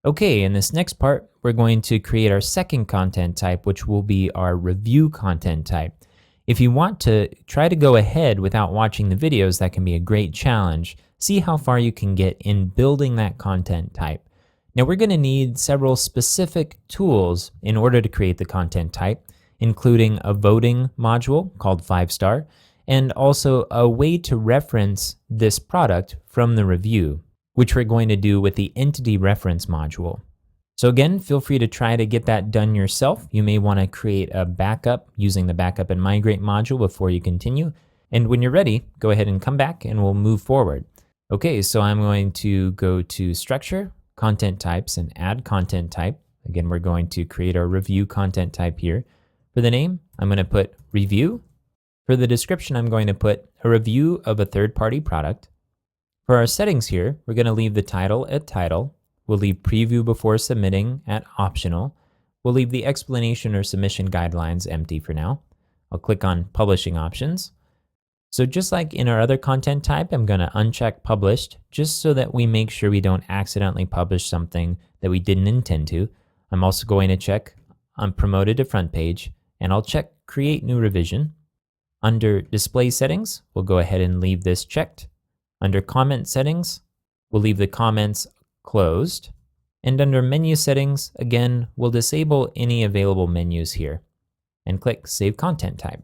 Okay, in this next part, we're going to create our second content type, which will be our review content type. If you want to try to go ahead without watching the videos, that can be a great challenge. See how far you can get in building that content type. Now we're going to need several specific tools in order to create the content type, including a voting module called 5-star, and also a way to reference this product from the review, which we're going to do with the entity reference module. So again, feel free to try to get that done yourself. You may want to create a backup using the backup and migrate module before you continue. And when you're ready, go ahead and come back and we'll move forward. Okay, so I'm going to go to Structure, Content Types, and Add Content Type. Again, we're going to create our review content type here. For the name, I'm going to put Review. For the description, I'm going to put a review of a third-party product. For our settings here, we're going to leave the title at title. We'll leave preview before submitting at optional. We'll leave the explanation or submission guidelines empty for now. I'll click on publishing options. So just like in our other content type, I'm going to uncheck published just so that we make sure we don't accidentally publish something that we didn't intend to. I'm also going to check on promoted to front page, and I'll check create new revision. Under display settings, we'll go ahead and leave this checked. Under comment settings, we'll leave the comments closed. And under menu settings, again, we'll disable any available menus here and click Save Content Type.